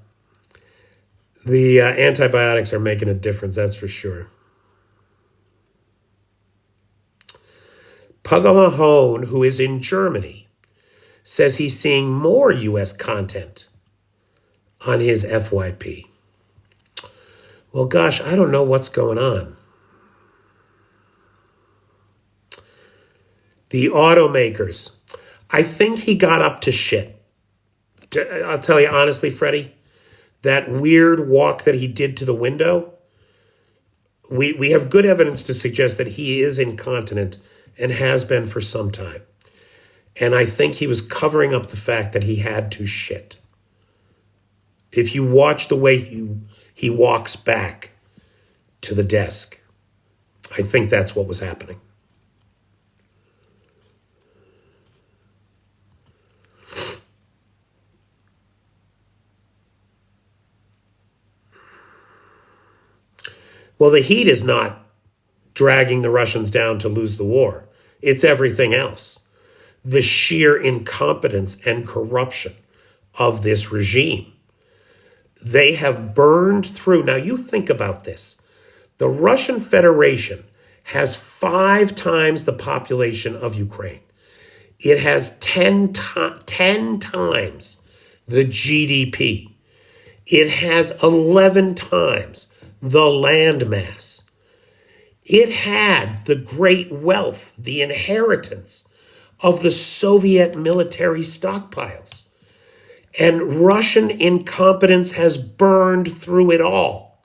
The antibiotics are making a difference, that's for sure. Pagamahone, who is in Germany, says he's seeing more U.S. content on his FYP. Well, gosh, I don't know what's going on. The automakers. I think he got up to shit. I'll tell you honestly, Freddie, that weird walk that he did to the window, we have good evidence to suggest that he is incontinent and has been for some time. And I think he was covering up the fact that he had to shit. If you watch the way he walks back to the desk, I think that's what was happening. Well, the heat is not dragging the Russians down to lose the war. It's everything else. The sheer incompetence and corruption of this regime. They have burned through. Now, you think about this. The Russian Federation has 5 times the population of Ukraine. It has 10 times the GDP. It has 11 times the land mass. It had the great wealth, the inheritance of the Soviet military stockpiles. And Russian incompetence has burned through it all.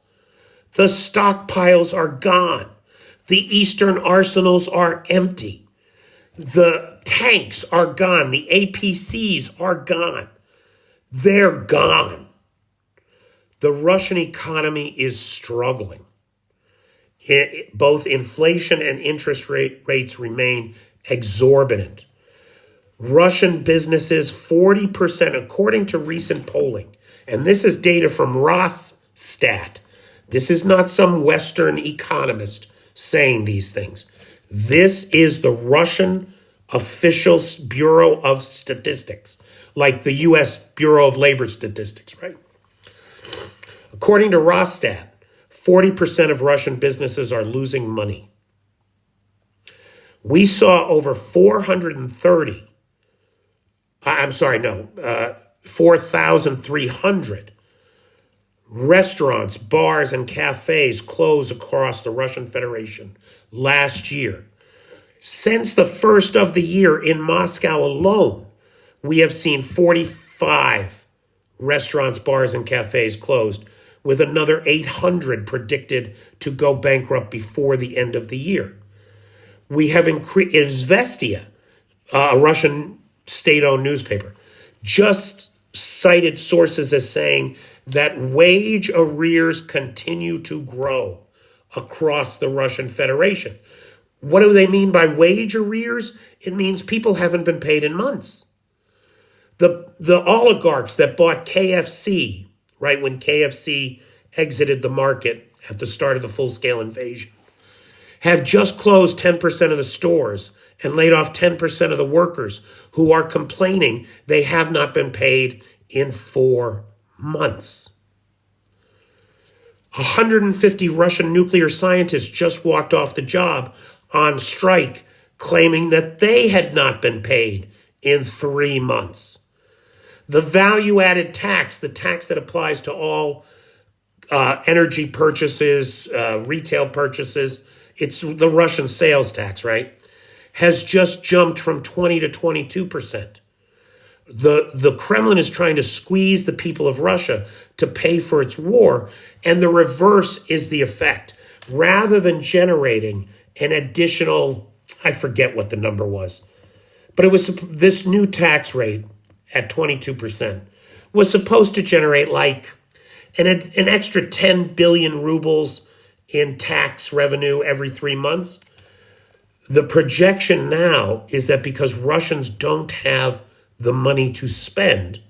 The stockpiles are gone. The eastern arsenals are empty. The tanks are gone. The APCs are gone. They're gone. The Russian economy is struggling. Both inflation and interest rates remain exorbitant. Russian businesses, 40%, according to recent polling, and this is data from Rosstat. This is not some Western economist saying these things. This is the Russian official Bureau of Statistics, like the U.S. Bureau of Labor Statistics, right? According to Rosstat, 40% of Russian businesses are losing money. We saw over 4,300 restaurants, bars, and cafes close across the Russian Federation last year. Since the first of the year in Moscow alone, we have seen 45 restaurants, bars, and cafes closed, with another 800 predicted to go bankrupt before the end of the year. We have increased, Izvestia, a Russian state-owned newspaper, just cited sources as saying that wage arrears continue to grow across the Russian Federation. What do they mean by wage arrears? It means people haven't been paid in months. The oligarchs that bought KFC, right when KFC exited the market at the start of the full-scale invasion, have just closed 10% of the stores and laid off 10% of the workers who are complaining they have not been paid in 4 months. 150 Russian nuclear scientists just walked off the job on strike, claiming that they had not been paid in 3 months. The value-added tax, the tax that applies to all energy purchases, retail purchases. It's the Russian sales tax, right? Has just jumped from 20 to 22%. The Kremlin is trying to squeeze the people of Russia to pay for its war, and the reverse is the effect. Rather than generating an additional, I forget what the number was, but it was this new tax rate at 22% was supposed to generate like an extra 10 billion rubles in tax revenue every 3 months. The projection now is that because Russians don't have the money to spend,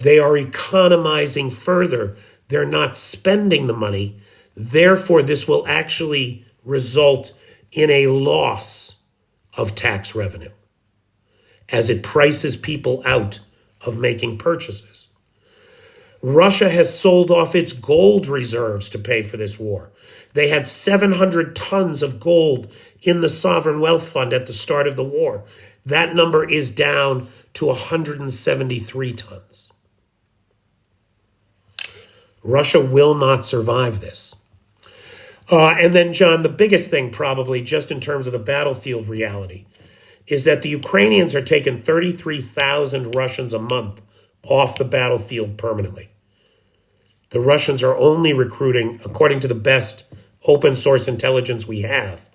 they are economizing further. They're not spending the money. Therefore, this will actually result in a loss of tax revenue as it prices people out of making purchases. Russia has sold off its gold reserves to pay for this war. They had 700 tons of gold in the sovereign wealth fund at the start of the war. That number is down to 173 tons. Russia will not survive this. And then, John, the biggest thing probably, just in terms of the battlefield reality, is that the Ukrainians are taking 33,000 Russians a month off the battlefield permanently. The Russians are only recruiting, according to the best open source intelligence we have,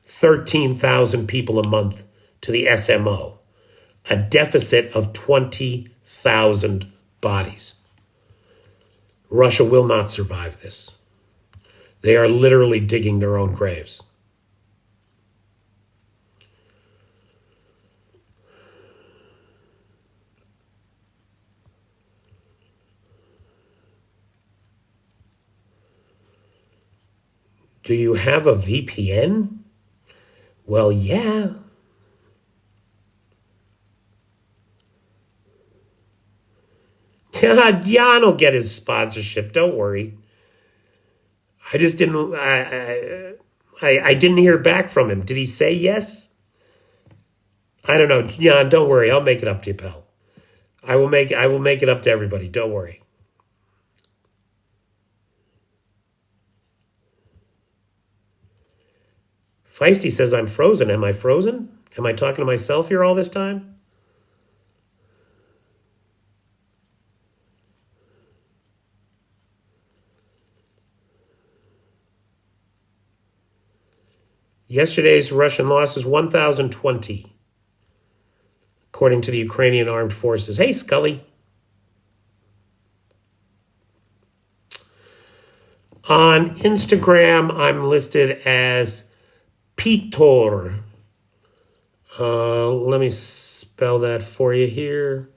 13,000 people a month to the SMO, a deficit of 20,000 bodies. Russia will not survive this. They are literally digging their own graves. Do you have a VPN? Well, yeah. Jan will get his sponsorship. Don't worry. I just didn't. I didn't hear back from him. Did he say yes? I don't know, Jan. Don't worry. I'll make it up to you, pal. I will make it up to everybody. Don't worry. Feisty says I'm frozen. Am I frozen? Am I talking to myself here all this time? Yesterday's Russian loss is 1,020, according to the Ukrainian armed forces. Hey, Scully. On Instagram, I'm listed as Pitor. Let me spell that for you here.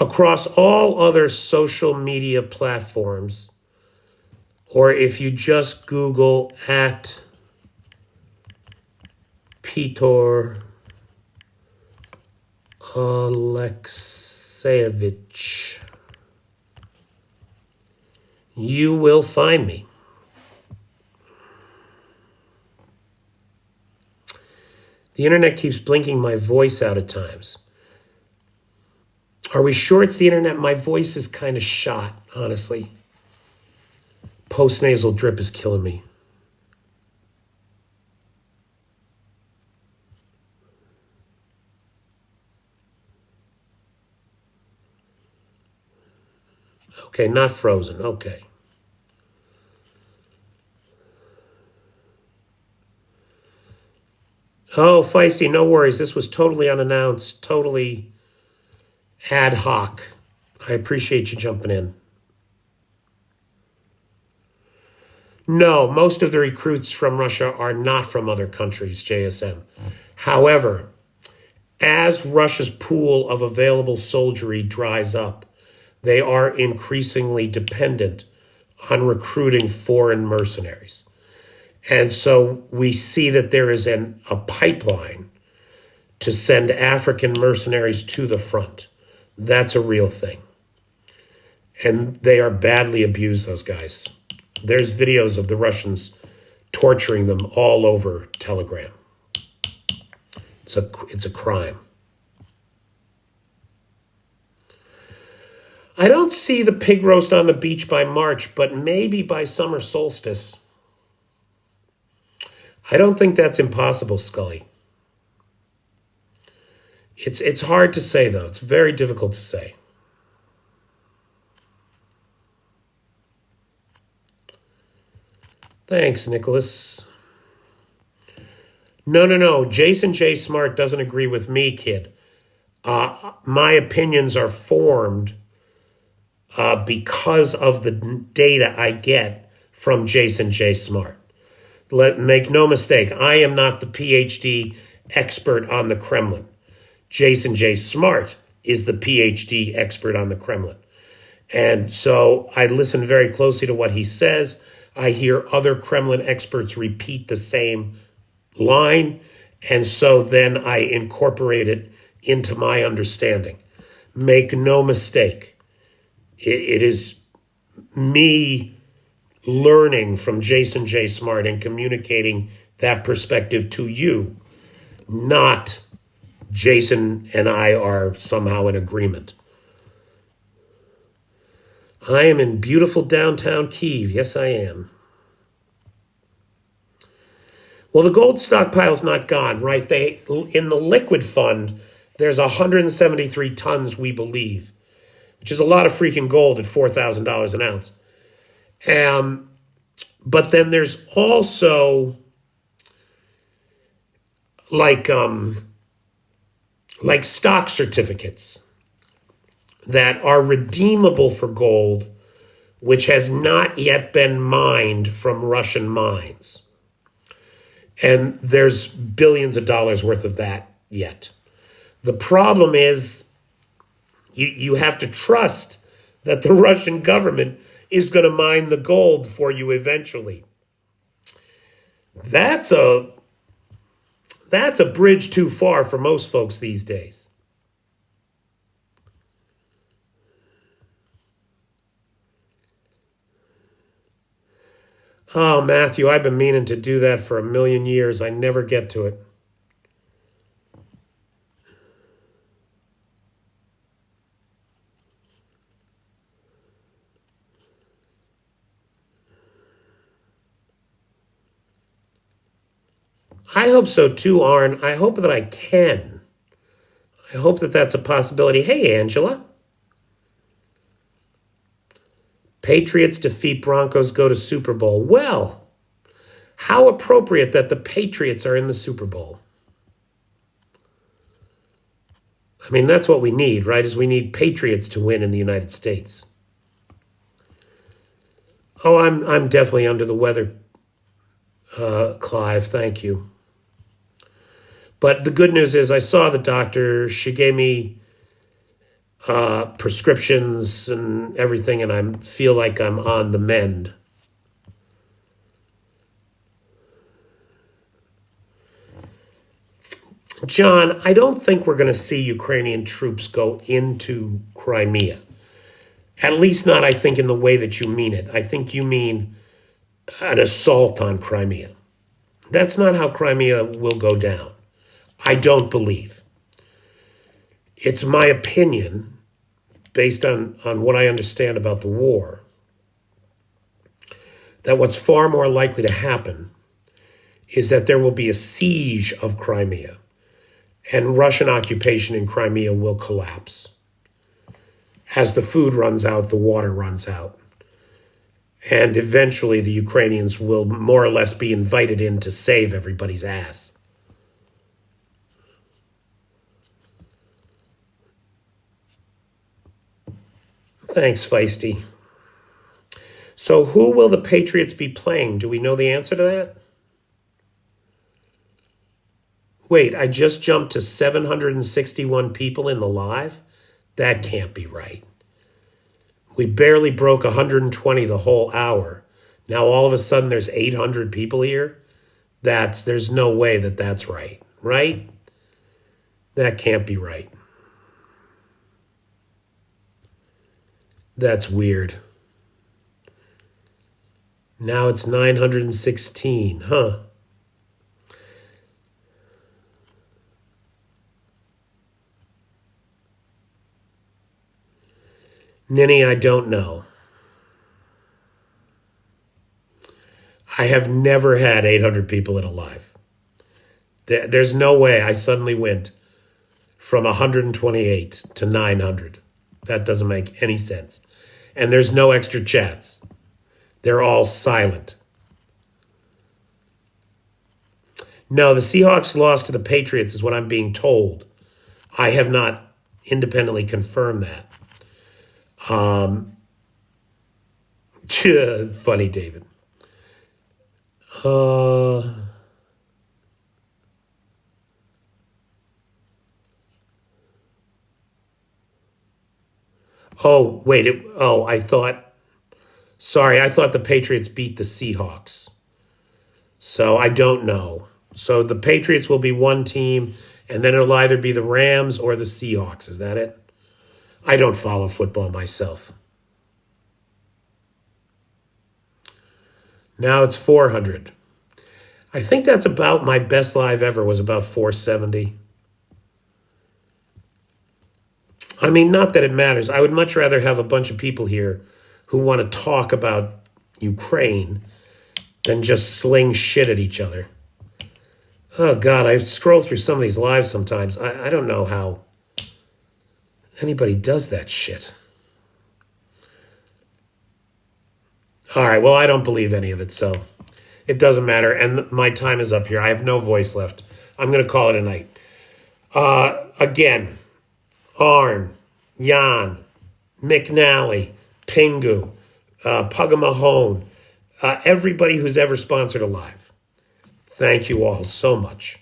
Across all other social media platforms, or if you just Google at Pitor Alexeyevich, you will find me. The internet keeps blinking my voice out at times. Are we sure it's the internet? My voice is kind of shot, honestly. Post-nasal drip is killing me. Okay, not frozen. Okay. Oh, Feisty, no worries. This was totally unannounced, totally ad hoc. I appreciate you jumping in. No, most of the recruits from Russia are not from other countries, JSM. However, as Russia's pool of available soldiery dries up, they are increasingly dependent on recruiting foreign mercenaries. And so we see that there is a pipeline to send African mercenaries to the front. That's a real thing. And they are badly abused, those guys. There's videos of the Russians torturing them all over Telegram. It's a crime. I don't see the pig roast on the beach by March, but maybe by summer solstice. I don't think that's impossible, Scully. It's hard to say, though. It's very difficult to say. Thanks, Nicholas. No. Jason J. Smart doesn't agree with me, kid. My opinions are formed because of the data I get from Jason J. Smart. Make no mistake, I am not the PhD expert on the Kremlin. Jason J. Smart is the PhD expert on the Kremlin. And so I listen very closely to what he says. I hear other Kremlin experts repeat the same line. And so then I incorporate it into my understanding. Make no mistake, it is me learning from Jason J. Smart and communicating that perspective to you, not Jason and I are somehow in agreement. I am in beautiful downtown Kyiv. Yes, I am. Well, the gold stockpile's not gone, right? In the liquid fund, there's 173 tons, we believe, which is a lot of freaking gold at $4,000 an ounce. But then there's also like stock certificates that are redeemable for gold, which has not yet been mined from Russian mines. And there's billions of dollars worth of that yet. The problem is you have to trust that the Russian government is going to mine the gold for you eventually. That's a bridge too far for most folks these days. Oh, Matthew, I've been meaning to do that for a million years. I never get to it. I hope so too, Arn. I hope that I can. I hope that that's a possibility. Hey, Angela. Patriots defeat Broncos, go to Super Bowl. Well, how appropriate that the Patriots are in the Super Bowl. I mean, that's what we need, right? Is we need Patriots to win in the United States. Oh, I'm definitely under the weather, Clive. Thank you. But the good news is I saw the doctor. She gave me prescriptions and everything, and I feel like I'm on the mend. John, I don't think we're going to see Ukrainian troops go into Crimea. At least not, I think, in the way that you mean it. I think you mean an assault on Crimea. That's not how Crimea will go down. I don't believe. It's my opinion, based on what I understand about the war, that what's far more likely to happen is that there will be a siege of Crimea and Russian occupation in Crimea will collapse. As the food runs out, the water runs out. And eventually the Ukrainians will more or less be invited in to save everybody's ass. Thanks, Feisty. So who will the Patriots be playing? Do we know the answer to that? Wait, I just jumped to 761 people in the live? That can't be right. We barely broke 120 the whole hour. Now all of a sudden there's 800 people here? There's no way that that's right, right? That can't be right. That's weird. Now it's 916, huh? Ninny, I don't know. I have never had 800 people in a live. There's no way I suddenly went from 128 to 900. That doesn't make any sense. And there's no extra chats. They're all silent. No, the Seahawks lost to the Patriots is what I'm being told. I have not independently confirmed that. Funny, David. Oh, wait. Sorry, I thought the Patriots beat the Seahawks. So I don't know. So the Patriots will be one team, and then it'll either be the Rams or the Seahawks. Is that it? I don't follow football myself. Now it's 400. I think that's about my best live ever was about 470. I mean, not that it matters. I would much rather have a bunch of people here who want to talk about Ukraine than just sling shit at each other. Oh, God, I scroll through some of these lives sometimes. I don't know how anybody does that shit. All right, well, I don't believe any of it, so it doesn't matter. And my time is up here. I have no voice left. I'm going to call it a night. Again, Arn, Jan, McNally, Pingu, Pugga Mahone, everybody who's ever sponsored a live. Thank you all so much.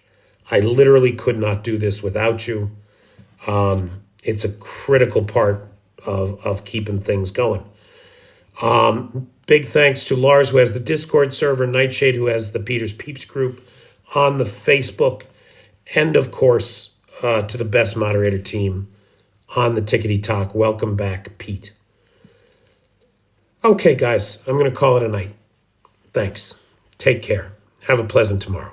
I literally could not do this without you. It's a critical part of keeping things going. Big thanks to Lars, who has the Discord server, Nightshade, who has the Peter's Peeps group on the Facebook, and of course, to the best moderator team on the Tickety Talk. Welcome back, Pete. Okay, guys, I'm going to call it a night. Thanks. Take care. Have a pleasant tomorrow.